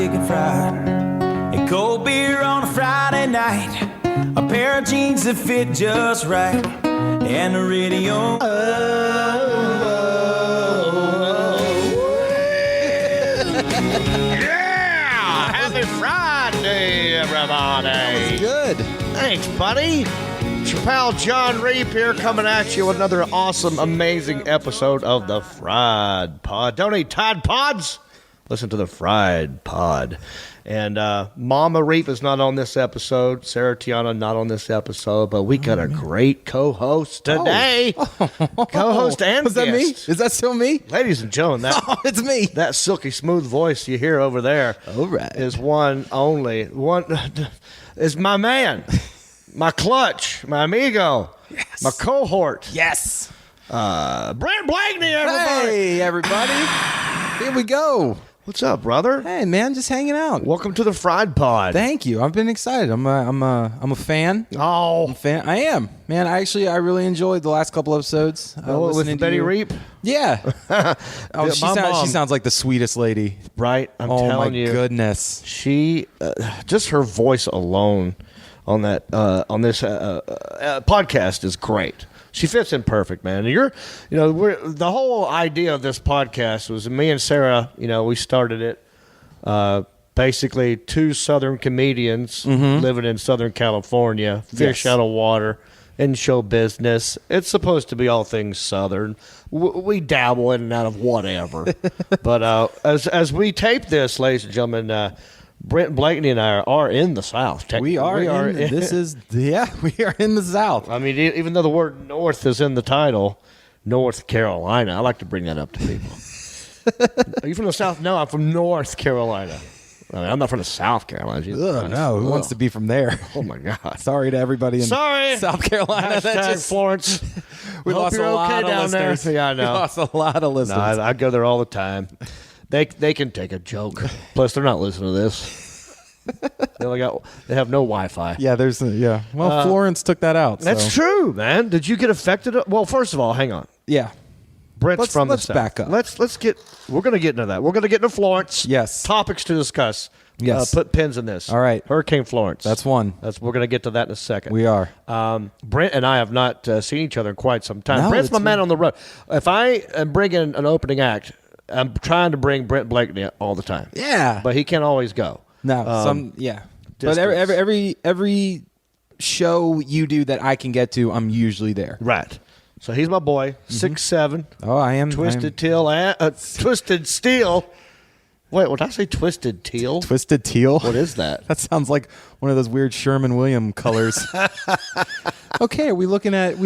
chicken fried, and cold beer on a Friday night, a pair of jeans that fit just right, and the radio. Yeah! Happy Friday, everybody. That's good. Thanks, buddy. It's your pal John Reap here coming at you with another awesome, amazing episode of the Fried Pod. Don't eat Tide Pods. Listen to the Fried Pod. And Mama Reap is not on this episode. Sarah Tiana not on this episode. But we got a great co-host today. Co-host and Was that me? guest. Is that still me? Ladies and gentlemen, It's me. that silky smooth voice you hear over there All right. is is my man, my clutch, my amigo, my cohort, Yes. Brent Blakeney, everybody. Hey, everybody. Here we go. What's up, brother? Hey, man, just hanging out. Welcome to the Fried Pod. Thank you. I've been excited. I'm a fan. Oh, I am, man. I really enjoyed the last couple episodes. with Betty Reap, Yeah. Oh, she my mom. sounds like the sweetest lady. right? I'm Oh telling my you, goodness. she just her voice alone on that on this podcast is great. She fits in perfect, man. And the whole idea of this podcast was me and Sarah. We started it. Basically, two Southern comedians living in Southern California, fish out of water, in show business. It's supposed to be all things Southern. We dabble in and out of whatever. But as we tape this, ladies and gentlemen, Brent Blakeney and I are in the South. We are we are in the South. I mean, even though the word North is in the title, North Carolina. I like to bring that up to people. Are you from the South? No, I'm from North Carolina. I mean, I'm not from the South Carolina. Ugh, no, who wants to be from there? Oh, my God. Sorry to everybody in South Carolina. Hashtag Florence. We Hope lost you're a lot okay of down there. listeners. Yeah, I know. We lost a lot of listeners. No, I go there all the time. They can take a joke. Plus, they're not listening to this. They have no Wi-Fi. Yeah, Well, Florence took that out. That's so. true, man. Did you get affected? Well, first of all, hang on. Yeah. Brent's from the let's South. back up. We're going to get into that. We're going to get into Florence. Yes. Topics to discuss. Yes. Put pins in this. All right. Hurricane Florence. That's one. We're going to get to that in a second. We are. Brent and I have not seen each other in quite some time. No, Brent's my it's man on the road. If I am bringing an opening act, I'm trying to bring Brent Blakeney all the time. Yeah. But he can't always go. No, But every show you do that I can get to, I'm usually there. Right. So he's my boy, 6'7". Oh, I am. Twisted Steel. Wait, what did I say? Twisted Teal? Twisted Teal. What is that? That sounds like one of those weird Sherman-Williams colors. Okay, are we looking at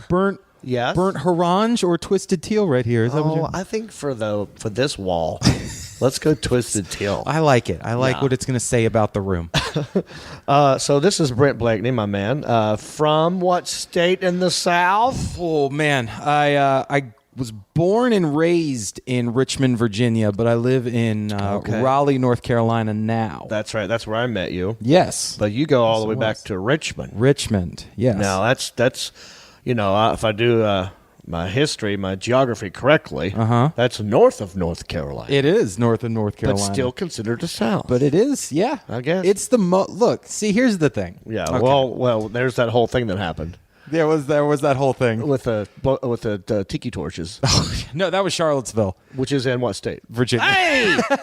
burnt Yes. burnt orange or twisted teal right here? Is that what I think for this wall, let's go Twisted Teal. I like it. I like what it's going to say about the room. So this is Brent Blakeney, my man. From what state in the South? Oh man, I was born and raised in Richmond, Virginia, but I live in Raleigh, North Carolina now. That's right. That's where I met you. Yes. But you go all the way back to Richmond. Richmond, yes. Now that's if I do my history, my geography correctly, that's north of North Carolina. It is north of North Carolina. But still considered the South. But it is, yeah. I guess. It's the look, see, here's the thing. Yeah, Okay. well, there's that whole thing that happened. There was that whole thing. With the tiki torches. No, that was Charlottesville. Which is in what state? Virginia. Hey! But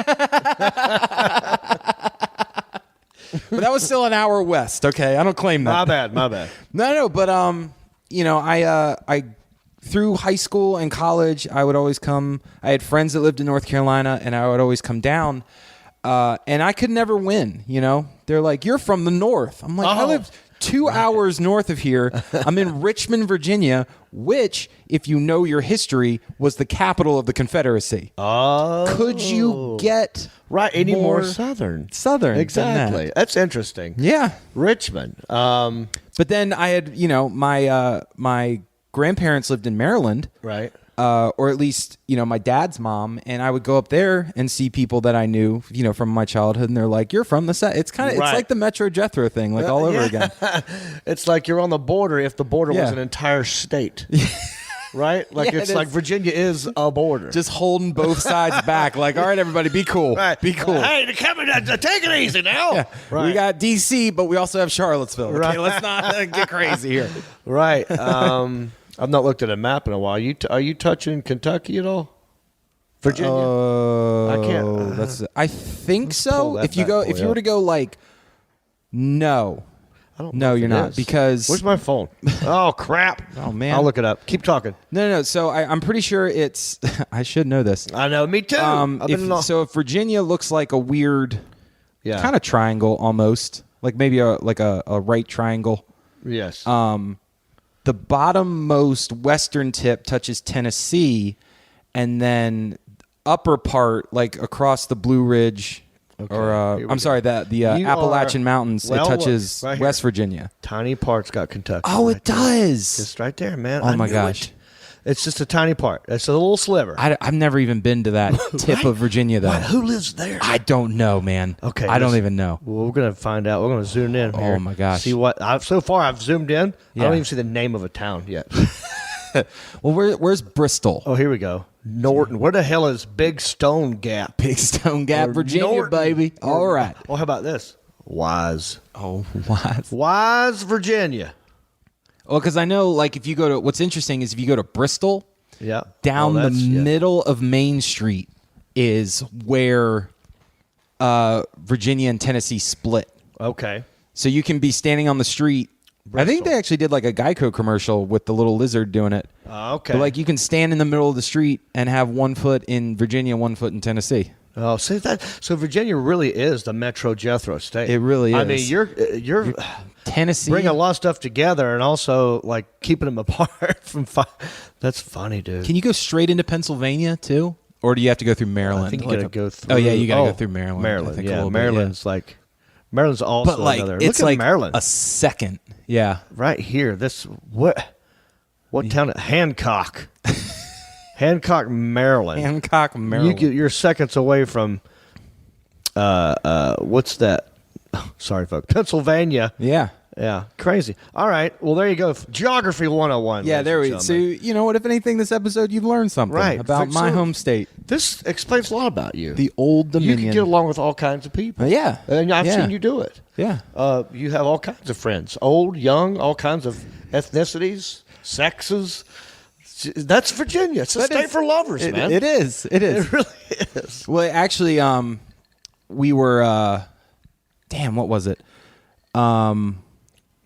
that was still an hour west, okay? I don't claim that. My bad. No, but I through high school and college, I would always come. I had friends that lived in North Carolina, and I would always come down. And I could never win. They're like, "You're from the north." I'm like, I live 2 hours north of here. I'm in Richmond, Virginia, which, if you know your history, was the capital of the Confederacy. Oh, could you get any more southern? Southern, exactly. That? That's interesting. Yeah, Richmond. But then I had, my grandparents lived in Maryland, right? Or at least, my dad's mom, and I would go up there and see people that I knew, from my childhood, and they're like, "You're from the South." It's kind of, it's like the Metro Jethro thing, all over again. It's like you're on the border if the border was an entire state. right? Like Yeah, it's it like is. Virginia is a border. Just holding both sides back. Like, all right, everybody, be cool. right. Be cool. Hey, take it easy now. Yeah. Right. We got D.C., but we also have Charlottesville. Okay, Right. let's not get crazy here. Right. I've not looked at a map in a while. Are you touching Kentucky at all? Virginia? I can't. I think so. pull that If you bad go, boy if you were up. to go, like, no, I don't no, know if you're it not is. because Where's my phone? Oh crap! Oh, man. I'll look it up. Keep talking. no. So I'm pretty sure it's. I should know this. I know. Me too. I've been If Virginia looks like a weird, yeah. kind of triangle almost, like maybe a right triangle. Yes. The bottommost western tip touches Tennessee, and then upper part, like across the Blue Ridge, Okay, or here we I'm go. sorry, the You Appalachian are- Mountains, well, it touches right here. West Virginia. Tiny part's got Kentucky. Oh, right it there. does. Just right there, man. Oh, I my knew gosh. it. It's just a tiny part. It's a little sliver. I've never even been to that tip Right? of Virginia, though. What? Who lives there? I don't know, man. Okay, I don't let's- even know. Well, we're gonna find out. We're gonna zoom in. Here. Oh, my gosh. See what? So far, I've zoomed in. I Yeah. don't even see the name of a town yet. Well, where's Bristol? Oh, here we go. Norton. Where the hell is Big Stone Gap? Big Stone Gap, Or Virginia, Norton. baby. All right. Oh, how about this? Wise. Oh, what? Wise, Virginia. Well, because I know, like, if you go to, what's interesting is if you go to Bristol, Yeah. down Oh, the that's- yeah. middle of Main Street is where Virginia and Tennessee split. Okay. So you can be standing on the street. I think they actually did like a Geico commercial with the little lizard doing it. Okay. But like you can stand in the middle of the street and have 1 foot in Virginia, 1 foot in Tennessee. Oh, see that? So Virginia really is the Metro Jethro state. It really I mean, is. you're Tennessee. bringing a lot of stuff together and also like keeping them apart from. That's funny, dude. Can you go straight into Pennsylvania too? Or do you have to go through Maryland? I think you Like gotta a- go through. Oh yeah, you gotta go through Maryland. I Maryland, think a yeah. little bit, Maryland's like Maryland's also but like another. it's Look at like Maryland a second. Yeah. right here. This what town? Hancock, Hancock, Maryland. Hancock, Maryland. You're seconds away from. What's that? Sorry, folks. Pennsylvania. yeah. Yeah, crazy. All right. Well, there you go. Geography 101. Yeah, ladies there and we. So gentlemen. you know what? If anything, this episode you've learned something Right. about my So- home state, This explains a lot about you. the Old You Dominion. can get along with all kinds of people. Yeah. And I've Yeah. seen you do it. Yeah. You have all kinds of friends, old, young, all kinds of ethnicities, sexes. That's Virginia. It's a That state is- for lovers, It- man. it is. It is. It really is. Well, actually, we were. Damn, what was it?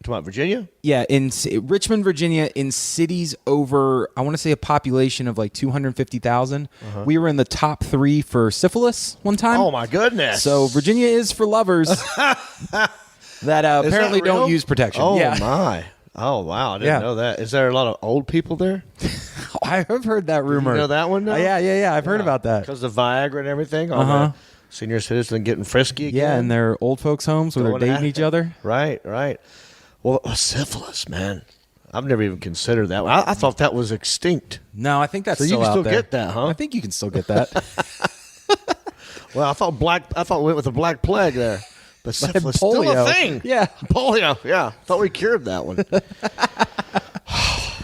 Talking about Virginia? Yeah, in Richmond, Virginia, in cities over, I want to say a population of like 250,000. We were in the top 3 for syphilis one time. Oh my goodness! So Virginia is for lovers that apparently real? don't use protection. Oh yeah. my! Oh wow! I didn't Yeah. know that. Is there a lot of old people there? I have heard that rumor. You know that one now? Yeah. I've heard about that. Because of Viagra and everything. All Uh-huh. the senior citizens getting frisky again. Yeah, in their old folks' homes where they're Going at dating it. each other. Right. Well, syphilis, man. I've never even considered that. I thought that was extinct. No, I think that's So you still can out still there. get that, huh? I think you can still get that. Well, I thought we went with the Black Plague there, but syphilis still a polio. thing. Yeah. Polio. Yeah, thought we cured that one.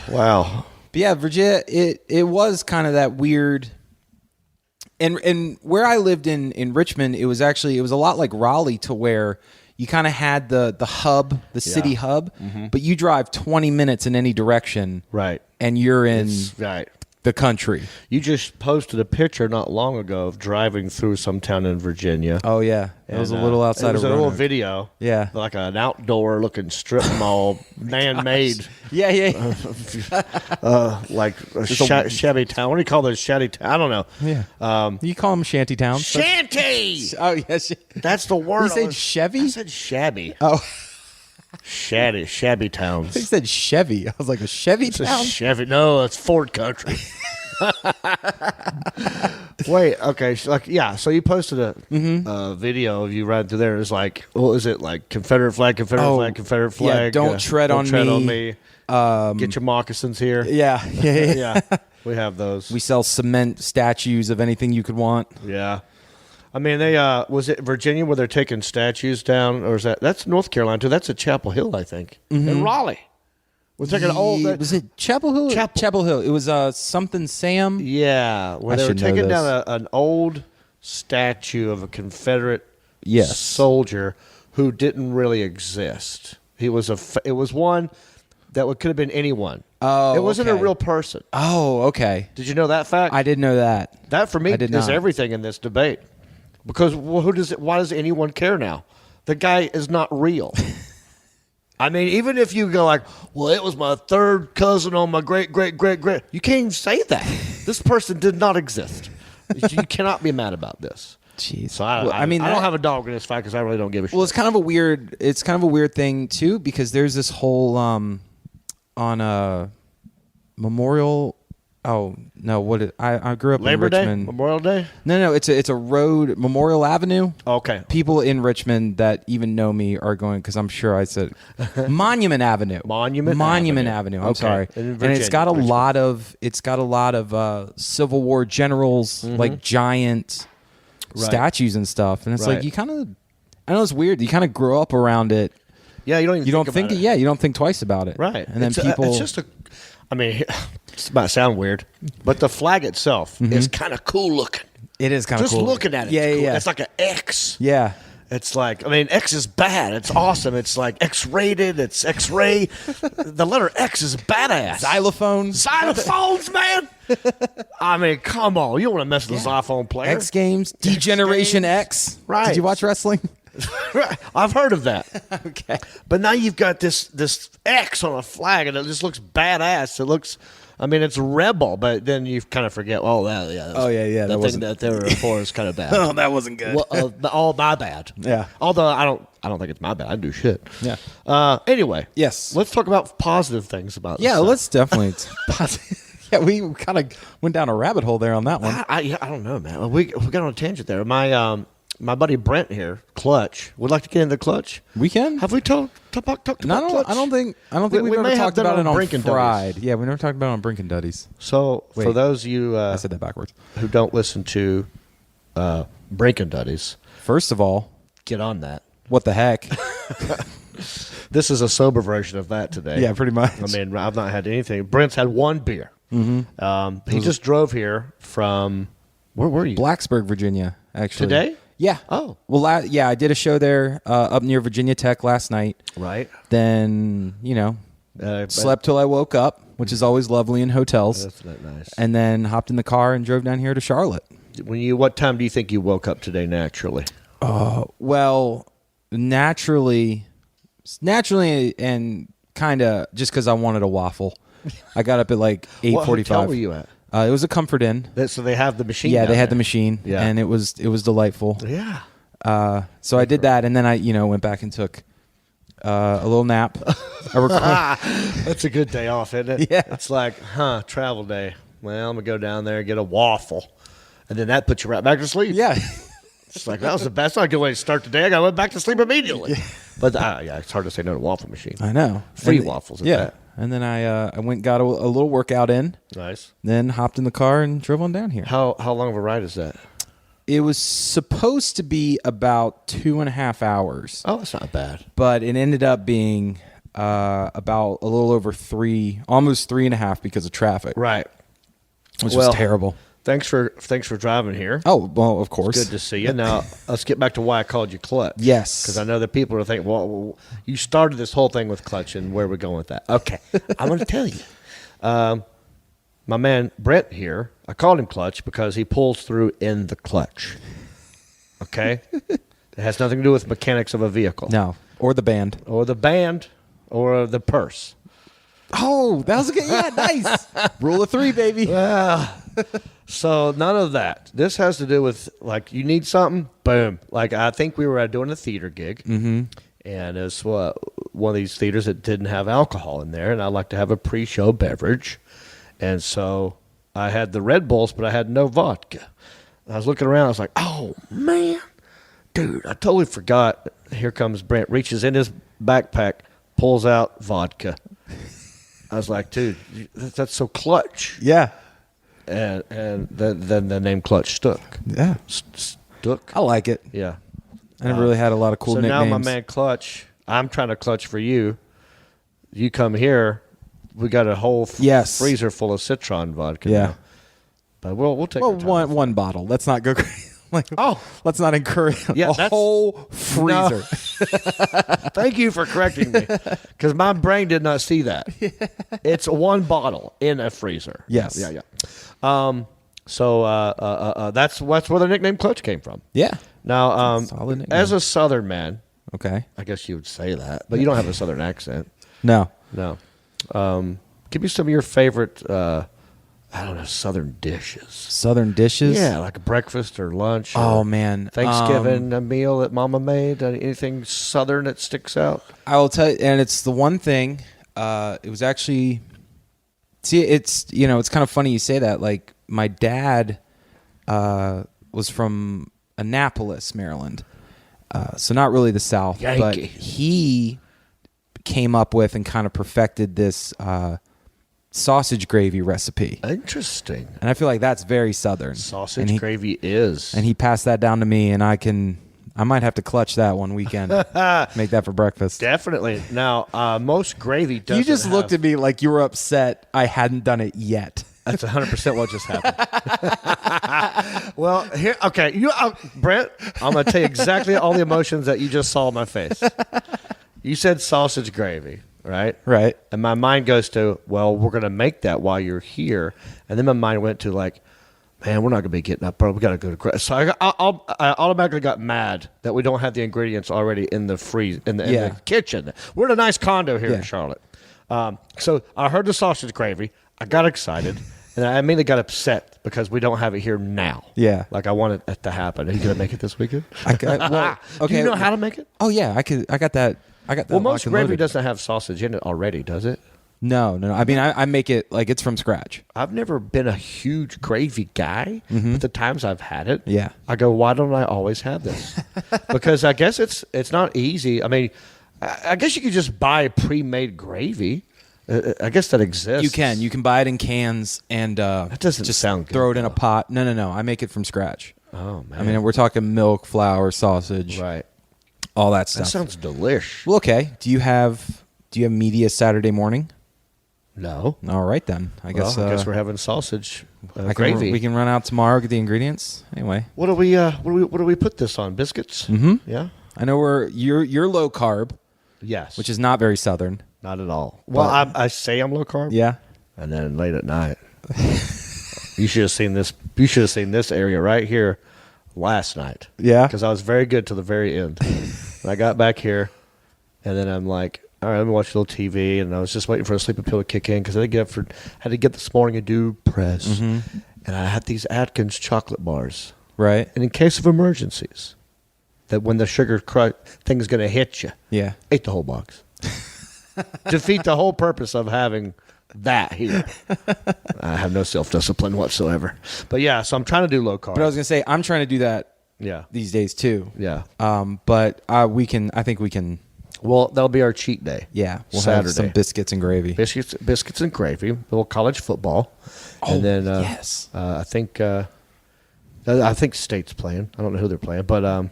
Wow. But yeah, Virginia, it was kind of that weird. And where I lived in Richmond, it was a lot like Raleigh, to where you kind of had the hub, the city hub, but you drive 20 minutes in any direction, Right. and you're in Right. the country. You just posted a picture not long ago of driving through some town in Virginia. Oh yeah, it was a little outside It was of a little Roanoke. video. Yeah. Like an outdoor looking strip mall, man-made. Yeah. Like a shabby town. What do you call those shabby town? I don't know. Yeah. You call them shanty towns. Shanty. Oh yes. That's the word. You said Chevy? I said shabby. Oh, Shabby towns. he said Chevy. I was like, a Chevy It's a town. Chevy. No, it's Ford Country. Wait, okay. So you posted a video of you riding through there. It's like, what is it like? Confederate flag, Confederate Oh, flag, Confederate yeah, flag. don't tread on me. Get your moccasins here. Yeah. Yeah, we have those. We sell cement statues of anything you could want. Yeah. I mean, they was it Virginia where they're taking statues down, or is that's North Carolina too? That's at Chapel Hill, I think, in Raleigh. We're taking old. Was it Chapel Hill? Chapel Hill. It was something Sam. Yeah, where they were should know taking this. down an old statue of a Confederate Yes. soldier who didn't really exist. It was one that could have been anyone. Oh, it wasn't a okay. real person. Oh, okay. Did you know that fact? I didn't know that. That for me I did is not. everything in this debate. Because why does anyone care now? The guy is not real. I mean, even if you go like, well, it was my third cousin on my great, you can't even say that. This person did not exist. You cannot be mad about this. Jeez. So I Well, don't have a dog in this fight because I really don't give a shit. Well, it's kind of a weird thing too, because there's this whole on a Memorial. Oh no! I grew up Labor in Day, Richmond. Memorial Day. No, it's a road, Memorial Avenue. Okay. People in Richmond that even know me are going, because I'm sure I said Monument Avenue. Monument Avenue. I'm Okay. sorry. In And it's got a Virginia, lot of Civil War generals, like giant statues and stuff. And it's Right. like you kind of, I know it's weird. You kind of grow up around it. Yeah, you don't even You don't think think, about it. you don't think twice about it. Right. And then it's people. it's just I mean, it's about to sound weird, but the flag itself is kind of cool looking. It is kind of Just cool. looking at it. Yeah, it's cool. yeah. It's like an X. Yeah. It's like, I mean, X is bad. It's awesome. It's like X-rated. It's X-ray. The letter X is badass. Xylophones. Xylophones, man. I mean, come on. You don't want to mess with a xylophone player. X Games. Degeneration X. Right. Did you watch wrestling? Right. I've heard of that. Okay. But now you've got this X on a flag, and it just looks badass. It looks, I mean, it's rebel, but then you kind of forget, oh, that Oh, yeah, the that thing wasn't- that they were for is kind of bad. Oh, that wasn't good. Well, all my bad. Yeah. Although I don't think it's my bad. I do shit. Yeah. Anyway. Yes. Let's talk about positive things about this Yeah, stuff. let's definitely. Yeah, we kind of went down a rabbit hole there on that one. I don't know, man. We got on a tangent there. My buddy Brent here, Clutch, would like to get into Clutch. We can. Have we talked about No, Clutch? I don't think We we've may ever have talked done about it on Brink and Fried. Duddies. Yeah, we never talked about it on Brink and Duddies. So for Wait. those of you I said that backwards. who don't listen to Brink and Duddies, First of all, get on that. what the heck? This is a sober version of that today. Yeah, pretty much. I mean, I've not had anything. Brent's had one beer. Mm-hmm. He just drove here from, where were you? Blacksburg, Virginia, actually. Today? Yeah. Oh. Well, I did a show there up near Virginia Tech last night. Right. Then, But slept till I woke up, which is always lovely in hotels. That's not nice. And then hopped in the car and drove down here to Charlotte. What time do you think you woke up today naturally? Well, naturally, and kind of just because I wanted a waffle. I got up at like 8:45. What hotel were you at? It was a Comfort Inn. So they have the machine. Yeah, down they had there. the machine, Yeah. and it was delightful. Yeah. So I did that, and then I went back and took a little nap. That's a good day off, isn't it? Yeah. It's like, travel day. Well, I'm going to go down there and get a waffle. And then that puts you right back to sleep. Yeah. It's like, that was the best. Not a good way to start the day. I got went back to sleep immediately. But yeah, it's hard to say no to waffle machine. I know. Free And- waffles at Yeah. that. And then I went got a little workout in, Nice. then hopped in the car and drove on down here. How long of a ride is that? It was supposed to be about 2.5 hours, Oh, it's not bad. but it ended up being about a little over 3, almost 3.5 because of traffic, Right. which Well, was terrible. Thanks for driving here. Oh, well, of course. Good to see you. Now, let's get back to why I called you Clutch. Yes. Because I know that people are thinking, well, you started this whole thing with Clutch, and where are we going with that? Okay. I'm going to tell you. My man Brent here, I called him Clutch because he pulls through in the clutch. Okay? It has nothing to do with mechanics of a vehicle. No, or the band. Or the band, or the purse. Oh, that was a good. Yeah, nice. Rule of 3, baby. So none of that. This has to do with, like, you need something, boom. Like, I think we were doing a theater gig, and it's one of these theaters that didn't have alcohol in there, and I like to have a pre-show beverage. And so I had the Red Bulls, but I had no vodka. I was looking around, I was like, oh, man. Dude, I totally forgot. Here comes Brent, reaches in his backpack, pulls out vodka. I was like, dude, that's so Clutch. Yeah. And then the name Clutch stuck. Yeah. Stuck. I like it. Yeah. I never really had a lot of cool so nicknames. now my man Clutch, I'm trying to clutch for you. You come here, we got a whole Yes. freezer full of citron vodka. Yeah. now. But we'll take Well, our time. one bottle. Let's not go crazy. Oh. Let's not encourage Yeah, a that's- whole freezer. Thank you for correcting me, because my brain did not see that. It's one bottle in a freezer. Yes. Yeah. So that's where the nickname Clutch came from. Yeah. Now, Solid nickname. as a Southern man, Okay. I guess you would say that, but you don't have a Southern accent. No. No. Give me some of your favorite, I don't know, Southern dishes. Southern dishes. Yeah, like a breakfast or lunch. Oh or man. Thanksgiving, a meal that Mama made. Anything Southern that sticks out? I will tell you, and it's the one thing. It was actually. See, it's it's kind of funny you say that. Like my dad was from Annapolis, Maryland, so not really the South, but Yankee. he came up with and kind of perfected this sausage gravy recipe, Interesting. and I feel like that's very Southern. Sausage and he, gravy is. and he passed that down to me, and I might have to clutch that one weekend, make that for breakfast. Definitely. Now, most gravy doesn't You just looked have- at me like you were upset I hadn't done it yet. That's 100% what just happened. Well, here, okay, Brent, I'm going to tell you exactly all the emotions that you just saw on my face. You said sausage gravy, right? Right. And my mind goes to, well, we're going to make that while you're here. And then my mind went to like, man, we're not going to be getting up, bro. We got to go to. So I automatically got mad that we don't have the ingredients already in the in the kitchen. We're in a nice condo here in Charlotte. So I heard the sausage gravy. I got excited, and I immediately got upset because we don't have it here now. Yeah. Like I wanted it to happen. Are you going to make it this weekend? Well, Do you know how to make it? Oh yeah, I got that. Well, most locked and gravy loaded. doesn't have sausage in it already, does it? No. I mean, I make it like it's from scratch. I've never been a huge gravy guy, but the times I've had it, Yeah. I go, why don't I always have this? Because I guess it's not easy. I mean, I guess you could just buy pre-made gravy. I guess that exists. You can buy it in cans and that doesn't just sound good, throw it in a though. pot. No. I make it from scratch. Oh man, I mean, we're talking milk, flour, sausage, right? all that That stuff. sounds delish. Well, okay. Do you have media Saturday morning? No, All right then. I guess we're having sausage we can run out tomorrow, get the ingredients. Anyway, What do we put this on? Biscuits? Mm-hmm. Yeah. I know you're low carb, Yes. which is not very Southern. not at all. Well, I say I'm low carb. Yeah. And then late at night, you should have seen this. You should have seen this area right here last night. Yeah. Because I was very good to the very end. And I got back here, and then I'm like, all right, let me watch a little TV, and I was just waiting for a sleeping pill to kick in because I had to get this morning and do press, and I had these Atkins chocolate bars, Right. and in case of emergencies, that when the sugar thing is going to hit you, Yeah. ate the whole box. Defeat the whole purpose of having that here. I have no self-discipline whatsoever. But yeah, so I'm trying to do low carb. But I was gonna say I'm trying to do that yeah. these days too. Yeah. But we can. I think we can. Well, that'll be our cheat day. Yeah. We'll Saturday. have some biscuits and gravy. Biscuits and gravy, a little college football. And then yes. I think State's playing. I don't know who they're playing, but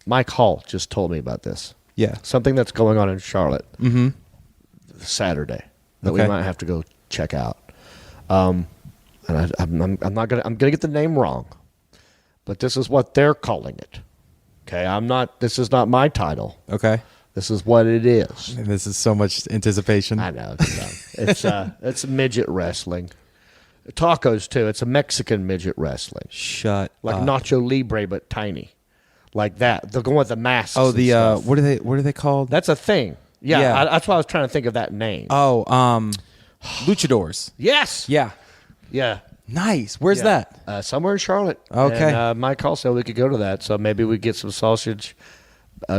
Mike Hall just told me about this. Yeah. Something that's going on in Charlotte Saturday that we Okay. might have to go check out. And I'm gonna get the name wrong, but this is what they're calling it. Okay, this is not my title. Okay. This is what it is. And this is so much anticipation. I know it's midget wrestling. Tacos too. It's a Mexican midget wrestling, Shut like up. Nacho Libre but tiny, like that. They're going with the masks. Oh, and the stuff. what are they called? That's a thing. Yeah, Yeah. that's why I was trying to think of that name. Oh, luchadors. Yes. Yeah. Yeah. Nice. Where's Yeah. that? Somewhere in Charlotte. Okay. And, Mike Hall said we could go to that, so maybe we get some sausage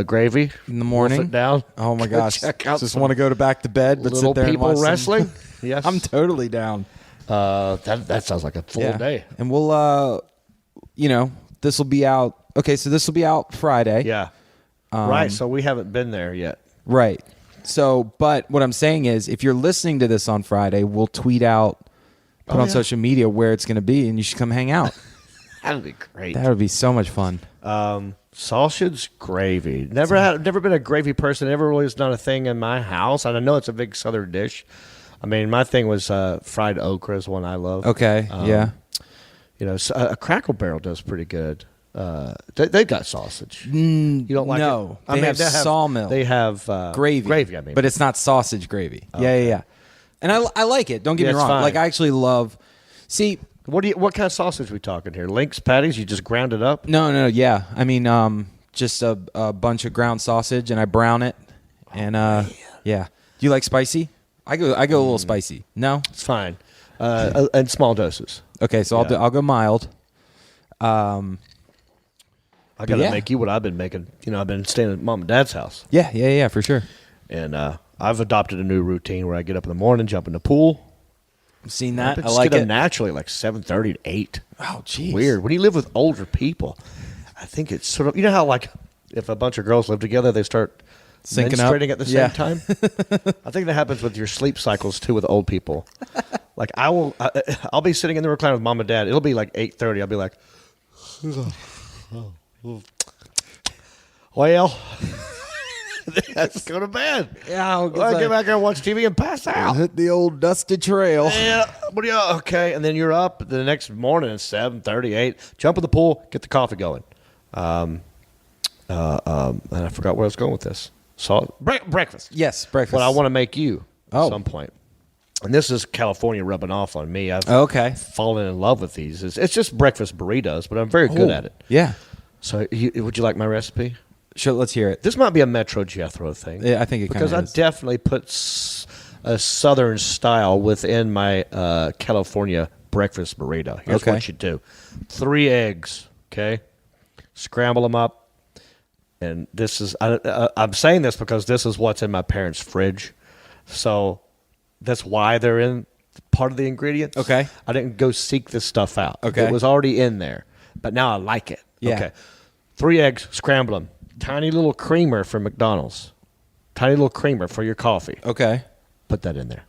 gravy In the morning? wolf it down. Oh my Go gosh. Check out Just some want to go to back to bed, but little sit there and people watch some- wrestling. Yes. I'm totally down. That sounds like a full day. And we'll this will be out. Okay, so this will be out Friday. Yeah. Right. So we haven't been there yet. Right. So, but what I'm saying is, if you're listening to this on Friday, we'll tweet out, put on social media where it's going to be, and you should come hang out. That'd be great. That would be so much fun. Sausage gravy. Never been a gravy person. Never really was not a thing in my house. And I know it's a big Southern dish. I mean, my thing was fried okra is one I love. Okay. Yeah. You know, a Crackle Barrel does pretty good. They got sausage. You don't like no, it? they have sawmill. They have Gravy. Gravy, I mean. But it's not sausage gravy. Okay. Yeah. And I like it. Don't get me it's wrong. fine. Like I actually love. See, What kind of sausage are we talking here? Lynx patties? You just ground it up? no, yeah. I mean, just a bunch of ground sausage, and I brown it, and yeah. Do you like spicy? I go a little spicy. No, It's fine. In small doses. okay. So I'll go mild. I got to yeah. make you what I've been making. You know, I've been staying at mom and dad's house. Yeah, for sure. And I've adopted a new routine where I get up in the morning, jump in the pool. I've seen that. I Just like get up it. naturally, like 7:30 to 8. Oh, jeez. Weird. When you live with older people, I think it's sort of, you know how like if a bunch of girls live together, they start Syncing up. menstruating at the same time? I think that happens with your sleep cycles too with old people. Like I'll be sitting in the recliner with mom and dad. It'll be like 8:30. I'll be like, well, let's go to bed. Yeah, I'll Get back here and watch TV and pass out. hit the old dusty trail. Yeah, what do you? Okay, and then you're up the next morning at 7:30, 8. Jump in the pool, get the coffee going. And I forgot where I was going with this. Breakfast. Yes, breakfast. What I want to make you Oh. at some point. And this is California rubbing off on me. I've Okay. fallen in love with these. It's just breakfast burritos, but I'm very good at it. Yeah. So, would you like my recipe? Sure. Let's hear it. This might be a Metro Jethro thing. Yeah, I think it because kinda I is. definitely put a Southern style within my California breakfast burrito. Here's Okay. what you do: 3 eggs. Okay, scramble them up, and this is I'm saying this because this is what's in my parents' fridge, so that's why they're in part of the ingredients. Okay. I didn't go seek this stuff out. Okay. It was already in there, but now I like it. Yeah. Okay, 3 eggs, scramble them. Tiny little creamer from McDonald's. Tiny little creamer for your coffee. Okay. Put that in there.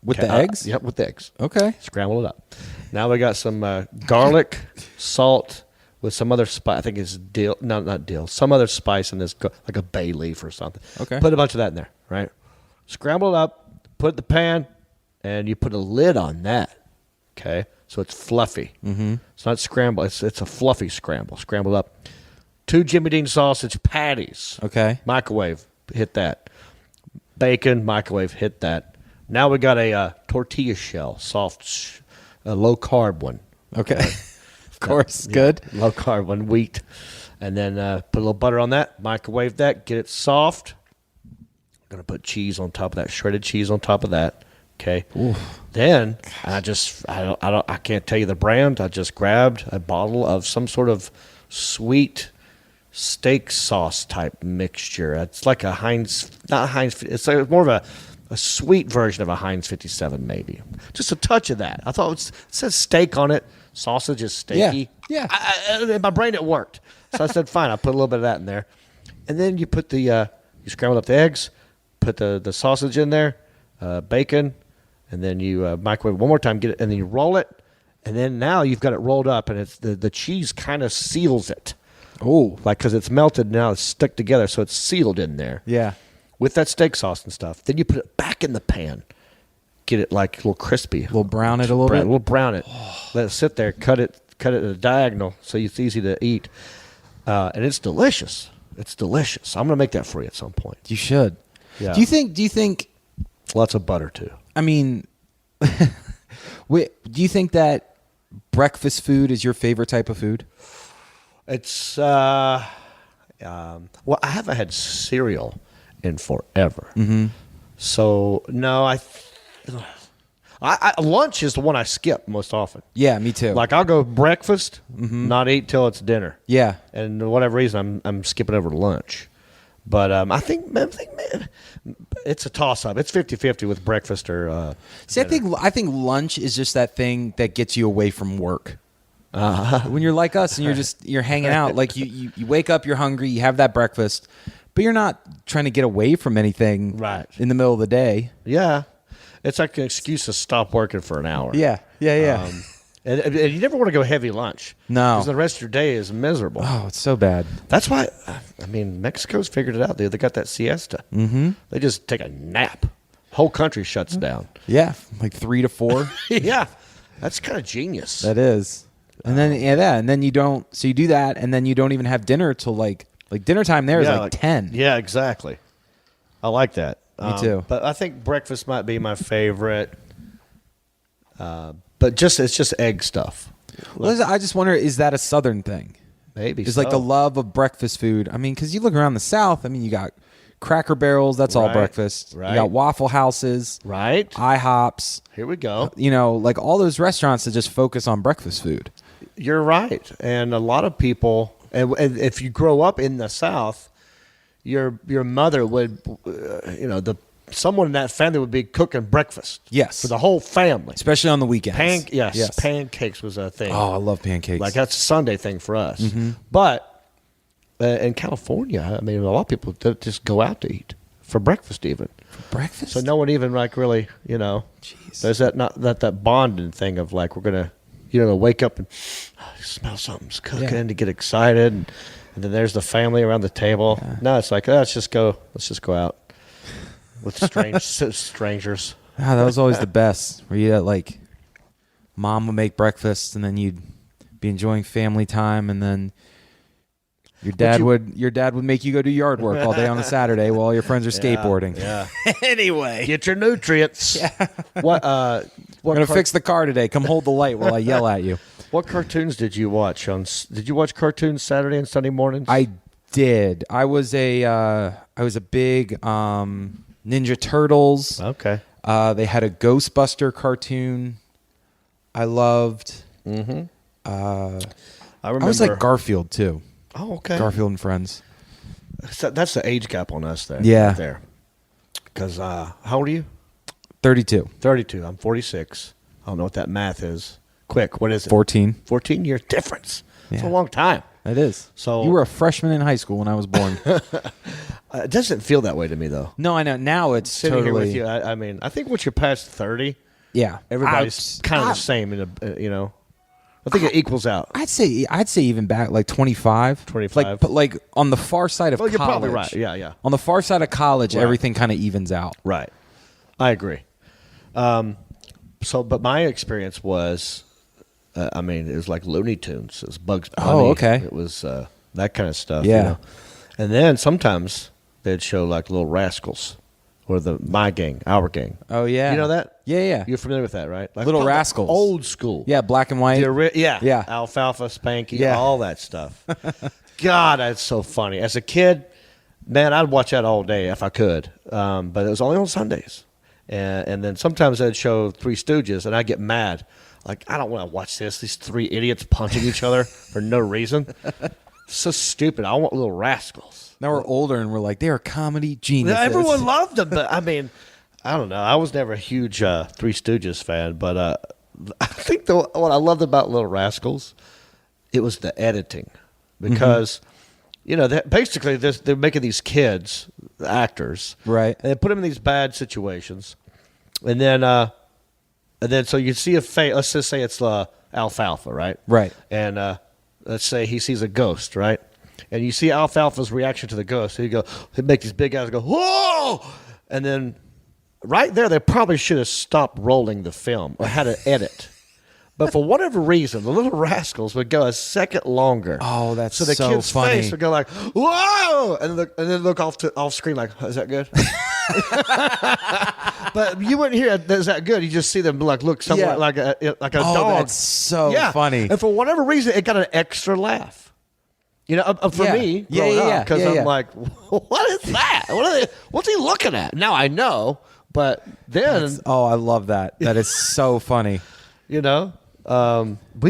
With Okay, the eggs? Yep, with the eggs. Okay. Scramble it up. Now we got some garlic, salt, with some other spice. I think it's dill. No, not dill. Some other spice in this, like a bay leaf or something. Okay. Put a bunch of that in there, right? Scramble it up. Put it in the pan, and you put a lid on that. Okay, so it's fluffy. Mm-hmm. It's not scrambled. It's a fluffy scramble. Scramble up. 2 Jimmy Dean sausage patties. Okay. Microwave. Hit that. Bacon. Microwave. Hit that. Now we got a tortilla shell, soft, low carb one. Okay. Of course. Good. Low carb one, wheat. And then put a little butter on that. Microwave that. Get it soft. I'm gonna put cheese on top of that. Shredded cheese on top of that. Okay. Then I can't tell you the brand. I just grabbed a bottle of some sort of sweet steak sauce type mixture. It's like a not Heinz. It's like more of a sweet version of a Heinz 57, maybe. Just a touch of that. I thought it says steak on it. Sausage is steaky. Yeah. In my brain, it worked. So I said, fine. I put a little bit of that in there, and then you put you scramble up the eggs, put the sausage in there, bacon, and then you microwave it one more time. Get it, and then you roll it, and then now you've got it rolled up, and it's the cheese kind of seals it. Oh. Like, because it's melted now, it's stuck together, so it's sealed in there. Yeah. With that steak sauce and stuff. Then you put it back in the pan. Get it like a little crispy. We'll brown it a little bit. We'll brown it. Let it sit there. Cut it at a diagonal so it's easy to eat. And it's delicious. It's delicious. I'm going to make that for you at some point. You should. Yeah. Do you think, Lots of butter, too. I mean, do you think that breakfast food is your favorite type of food? It's, well, I haven't had cereal in forever. Mm-hmm. So, no, I lunch is the one I skip most often. Yeah, me too. Like, I'll go breakfast, not eat till it's dinner. Yeah. And for whatever reason, I'm skipping over to lunch. But I think it's a toss-up. It's 50-50 with breakfast or See, I think lunch is just that thing that gets you away from work. When you're like us and you're hanging out, like you wake up, you're hungry, you have that breakfast, but you're not trying to get away from anything Right. in the middle of the day. Yeah. It's like an excuse to stop working for an hour. Yeah. And you never want to go heavy lunch. No. Because the rest of your day is miserable. Oh, it's so bad. That's why, I mean, Mexico's figured it out. They got that siesta. Mm-hmm. They just take a nap. Whole country shuts down. Yeah, like 3 to 4. Yeah. That's kind of genius. That is. And then and then you don't. So you do that, and then you don't even have dinner till like dinner time. There is like 10. Yeah, exactly. I like that. Me too. But I think breakfast might be my favorite. But it's just egg stuff. Well, I just wonder, is that a Southern thing? Maybe It's like the love of breakfast food. I mean, because you look around the South. I mean, you got Cracker Barrels. That's all Right, breakfast. right. You got Waffle Houses. Right. IHOPs. Here we go. You know, like all those restaurants that just focus on breakfast food. You're right. And a lot of people, and if you grow up in the South, your mother would, someone in that family would be cooking breakfast. Yes. For the whole family. Especially on the weekends. Yes. Pancakes was a thing. Oh, I love pancakes. Like that's a Sunday thing for us. Mm-hmm. But in California, I mean, a lot of people just go out to eat for breakfast even. breakfast? So no one even like really, Jeez. there's that bonding thing of like we're gonna, wake up and smell something's cooking to get excited, and then there's the family around the table. Yeah. No, it's like let's just go out with strangers. Ah, that was always the best. Where you had like, mom would make breakfast, and then you'd be enjoying family time, and then your dad would make you go do yard work all day on a Saturday while all your friends are skateboarding. Yeah. Anyway, Get your nutrients. Yeah. We're gonna fix the car today. Come hold the light while I yell at you. What cartoons did you watch Did you watch cartoons Saturday and Sunday mornings? I did. I was a big Ninja Turtles. Okay. They had a Ghostbuster cartoon I loved. Mm-hmm. I remember. was like Garfield too. Oh, okay. Garfield and Friends. So that's the age gap on us there. Yeah. Right there. Because how old are you? 32. 32. I'm 46. I don't know what that math is. Quick, what is it? 14. 14 year difference. It's a Yeah. long time. It is. So you were a freshman in high school when I was born. It doesn't feel that way to me though. No, I know. Now it's Sitting totally. here with you, I mean, I think once you're past 30, Yeah. everybody's kind of the same. I think it equals out. I'd say even back like 25. 25. But like on the far side of Well, college. you're probably right. Yeah. On the far side of college, Right. everything kind of evens out. Right. I agree. But my experience was, it was like Looney Tunes. It was Bugs Bunny. Oh, okay. It was that kind of stuff. Yeah. And then sometimes they'd show like Little Rascals or our gang. Oh, yeah. You know that? Yeah. You're familiar with that, right? Like Little Rascals. Old school. Yeah, black and white. Yeah. Alfalfa, Spanky, Yeah. all that stuff. God, that's so funny. As a kid, man, I'd watch that all day if I could. But it was only on Sundays. And then sometimes they'd show Three Stooges, and I'd get mad. Like, I don't want to watch this. These three idiots punching each other for no reason. So stupid. I want Little Rascals. Now we're older and we're like, they are comedy geniuses. Everyone loved them, but I mean, I don't know. I was never a huge Three Stooges fan, but I think what I loved about Little Rascals, it was the editing, because basically they're making these kids actors, Right. And they put them in these bad situations, and then so you see a face. Let's just say it's Alfalfa, right? Right. And let's say he sees a ghost, right? And you see Alfalfa's reaction to the ghost. He'd make these big eyes go, whoa! And then right there, they probably should have stopped rolling the film or had an edit. But for whatever reason, the Little Rascals would go a second longer. Oh, that's so the so kid's funny. face would go like, whoa! And then look off screen like, is that good? But you wouldn't hear, is that good? You just see them like look somewhat like a dog. That's so funny. And for whatever reason, it got an extra laugh. For me, growing up, because I'm like, what is that? What's he looking at? Now I know, but then I love that. That is so funny. we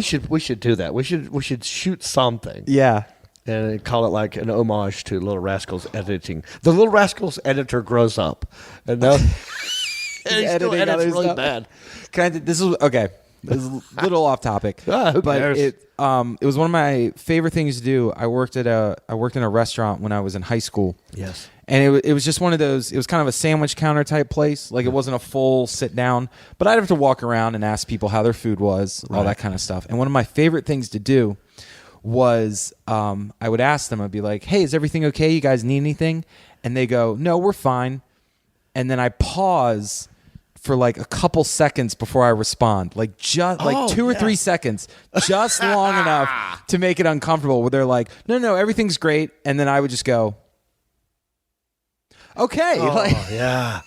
should do that. We should shoot something, Yeah. and call it like an homage to Little Rascals editing. The Little Rascals editor grows up, and now and he still editing edits other really stuff. bad. This is okay. It's a little off topic. Who but cares? it was one of my favorite things to do. I worked in a restaurant when I was in high school. Yes. And it was just one of those, it was kind of a sandwich counter type place. Like it wasn't a full sit down, but I'd have to walk around and ask people how their food was, all that kind of stuff. And one of my favorite things to do was I would ask them, I'd be like, hey, is everything okay? You guys need anything? And they go, no, we're fine. And then I pause for like a couple seconds before I respond, like just like 2 or 3 seconds, just long enough to make it uncomfortable where they're like, no, everything's great. And then I would just go, okay. Yeah.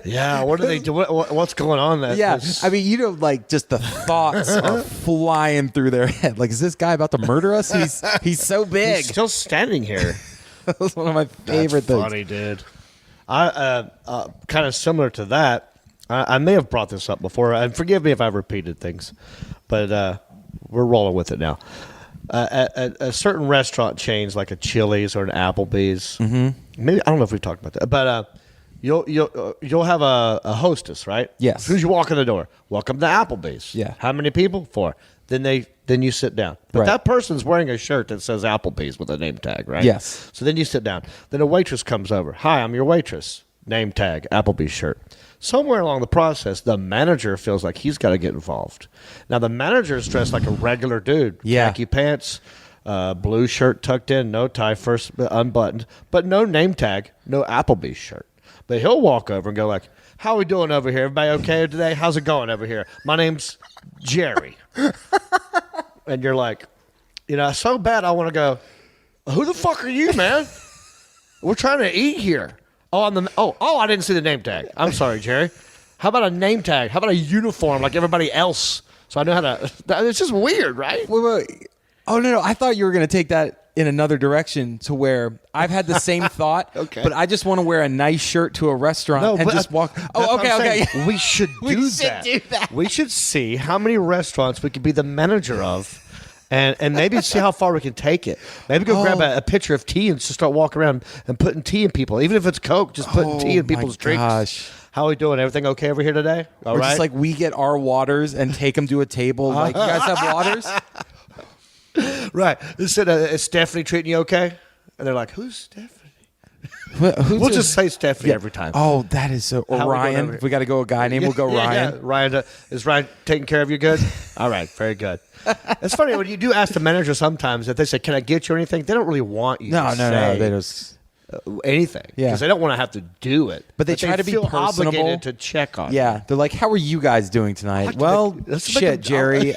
Yeah. What do they do? What's going on? I mean, like just the thoughts are flying through their head. Like, is this guy about to murder us? He's so big. He's still standing here. That was one of my favorite things. Funny, dude. I kind of similar to that. I may have brought this up before, and forgive me if I've repeated things, but we're rolling with it now. At certain restaurant chains like a Chili's or an Applebee's, maybe I don't know if we've talked about that, but you'll have a hostess, right? Yes. As soon as you walk in the door, welcome to Applebee's. Yeah. How many people? 4. Then you sit down. But Right. that person's wearing a shirt that says Applebee's with a name tag, right? Yes. So then you sit down. Then a waitress comes over. Hi, I'm your waitress. Name tag, Applebee's shirt. Somewhere along the process, the manager feels like he's got to get involved. Now, the manager is dressed like a regular dude. Yeah. Khaki pants, blue shirt tucked in, no tie, first unbuttoned, but no name tag, no Applebee's shirt. But he'll walk over and go like, how are we doing over here? Everybody okay today? How's it going over here? My name's Jerry. And you're like, so bad I want to go, who the fuck are you, man? We're trying to eat here. I didn't see the name tag. I'm sorry, Jerry. How about a name tag? How about a uniform like everybody else? So I know how to. It's just weird, right? Wait. Oh, no. I thought you were going to take that in another direction to where I've had the same thought, Okay. but I just want to wear a nice shirt to a restaurant and just walk. Oh, okay. We should do should do that. We should see how many restaurants we could be the manager of. And maybe see how far we can take it. Maybe go grab a pitcher of tea and just start walking around and putting tea in people. Even if it's Coke, just putting tea in people's drinks. Gosh. How are we doing? Everything okay over here today? All Or right. just like we get our waters and take them to a table. Like, you guys have waters? Right. Is Stephanie treating you okay? And they're like, who's Stephanie? We'll just say Stephanie every time. Oh, that is so. Or How we going over Ryan. here? If we got to go a guy name, we'll go Ryan. Yeah. Ryan, is Ryan taking care of you good? All right. Very good. It's funny when you do ask the manager sometimes if they say, can I get you anything? They don't really want you to say They just. anything. Yeah. Because they don't want to have to do it. But they try to be feel personable. obligated to check on Yeah, you. they're like, "How are you guys doing tonight?" Well, let's make shit, them- Jerry.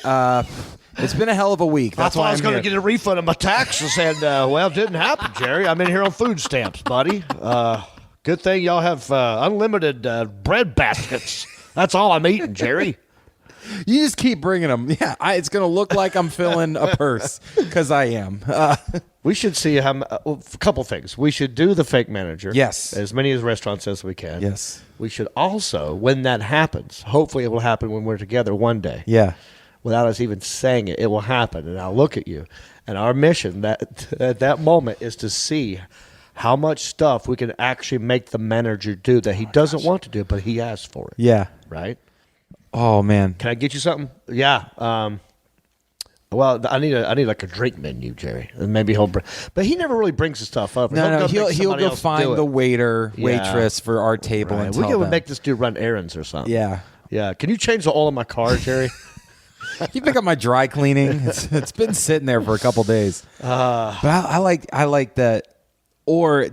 It's been a hell of a week. That's I thought why I was I'm going here. to get a refund of my taxes, and well, it didn't happen, Jerry. I'm in here on food stamps, buddy. Good thing y'all have unlimited bread baskets. That's all I'm eating, Jerry. You just keep bringing them. Yeah, it's going to look like I'm filling a purse because I am. We should see a couple things. We should do the fake manager. Yes. As many as restaurants as we can. Yes. We should also, when that happens, hopefully it will happen when we're together one day. Yeah. Without us even saying it, it will happen. And I'll look at you. And our mission at that moment is to see how much stuff we can actually make the manager do that he doesn't want to do, but he asked for it. Yeah. Right? Oh man. Can I get you something? Yeah. Well, I need like a drink menu, Jerry, and maybe he'll bring. But he never really brings the stuff up. No, he'll he'll go find the waiter, waitress for our table Right. and We tell can them. make this dude run errands or something. Yeah. Yeah. Can you change the oil in my car, Jerry? You pick up my dry cleaning. It's been sitting there for a couple days. But I like that. Or I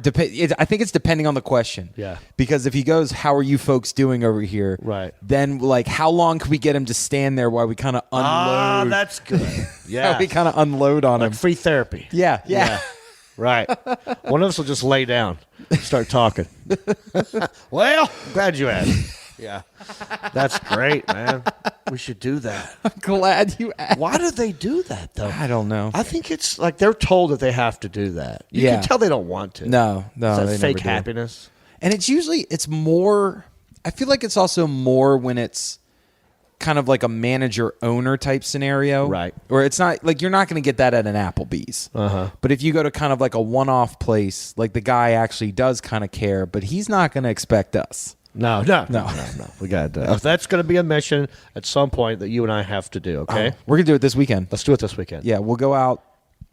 think it's depending on the question. Yeah. Because if he goes, "How are you folks doing over here?" Right. Then like, how long can we get him to stand there while we kind of unload? That's good. Yeah. we kind of unload on him. Like free therapy. Yeah. Right. One of us will just lay down, start talking. Well, glad you asked. Yeah. That's great, man. We should do that. I'm glad you asked. Why do they do that, though? I don't know. I think it's like they're told that they have to do that. You Yeah. can tell they don't want to. No, It's they that fake never do. happiness. And it's more. I feel like it's also more when it's kind of like a manager owner type scenario, Right. Or it's not like you're not going to get that at an Applebee's. But if you go to kind of like a one-off place, like the guy actually does kind of care, but he's not going to expect us. No. We got that's going to be a mission at some point that you and I have to do. Okay, We're gonna do it this weekend. let's do it this weekend. Yeah, we'll go out.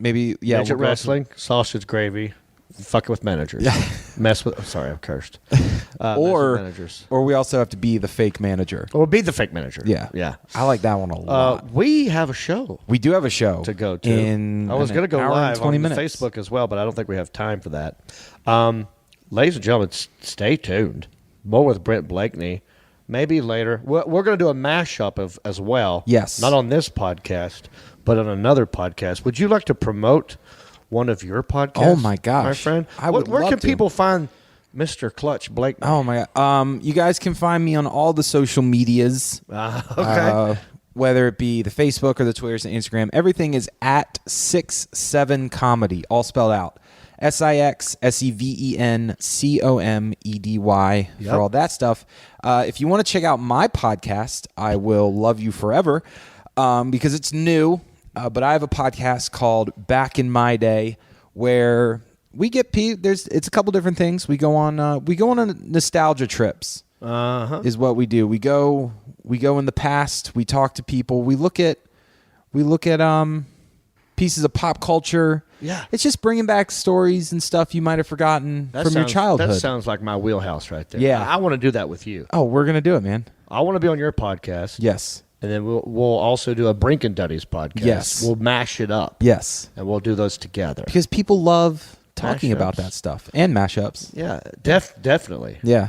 Maybe Midget we'll go out wrestling, sausage gravy, fucking with managers. Yeah. Mess with. Sorry, I'm cursed. Mess with managers. or we also have to be the fake manager. Or be the fake manager. Yeah. I like that one a lot. We have a show We do have a show to go to. in I was going to go live 20 on minutes. Facebook as well, but I don't think we have time for that. Ladies and gentlemen, stay tuned. More with Brent Blakeney. Maybe later. We're going to do a mashup of as well. Yes. Not on this podcast, but on another podcast. Would you like to promote one of your podcasts? Oh, my gosh. my friend. I would Where love can to. people find Mr. Clutch Blakeney? Oh my god. You guys can find me on all the social medias. Okay. Whether it be the Facebook or the Twitters and Instagram, everything is at 67 Comedy, all spelled out. SIXSEVENCOMEDY Yep. for all that stuff. If you want to check out my podcast, I will love you forever because it's new. But I have a podcast called Back in My Day where we get it's a couple different things. We go on nostalgia trips. Is what we do. We go in the past. We talk to people. We look at pieces of pop culture. Yeah. It's just bringing back stories and stuff you might have forgotten from your childhood. That sounds like my wheelhouse right there. Yeah. I want to do that with you. Oh, we're gonna do it, man. I want to be on your podcast. Yes. And then we'll also do a Brink and Duddy's podcast. Yes. We'll mash it up. Yes. And we'll do those together. Because people love talking about Mashups. that stuff and mashups. Yeah, definitely. Yeah.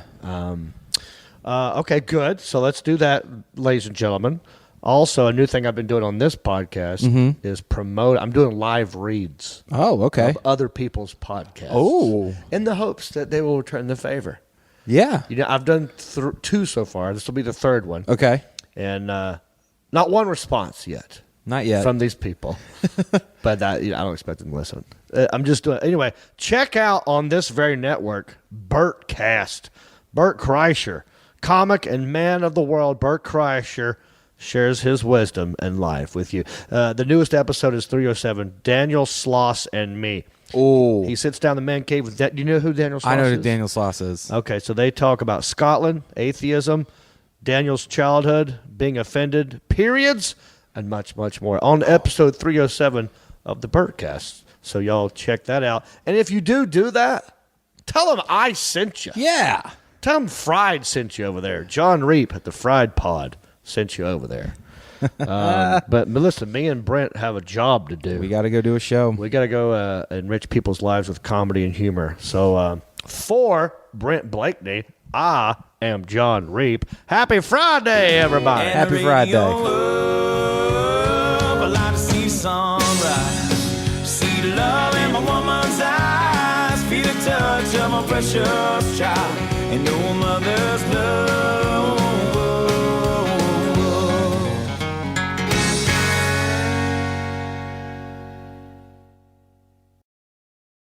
Okay, good. So let's do that, ladies and gentlemen. Also, a new thing I've been doing on this podcast is promote. I'm doing live reads Oh, okay. of other people's podcasts. Oh. In the hopes that they will return the favor. Yeah. You know, I've done 2 so far. This will be the 3rd one. Okay. And not one response yet. Not yet. From these people. But I don't expect them to listen. I'm just doing anyway. Check out on this very network, Bertcast. Bert Kreischer, comic and man of the world. Bert Kreischer shares his wisdom and life with you. The newest episode is 307, Daniel Sloss and me. Oh. He sits down in the man cave with that. Do you know who Daniel Sloss is? I know who Daniel Sloss is. Okay, so they talk about Scotland, atheism, Daniel's childhood, being offended, periods, and much, much more on episode 307 of the Bertcast. So y'all check that out. And if you do that, tell them I sent you. Yeah. Tell them Fried sent you over there. John Reap at the Fried Pod sent you over there. But listen, me and Brent have a job to do. We got to go do a show. We got to go enrich people's lives with comedy and humor. So for Brent Blakeney, I am John Reap. Happy Friday, everybody. And Happy the Friday. radio love, I like to see sunrise, see love in my woman's eyes, feel the touch of my precious child, and know a mother's love.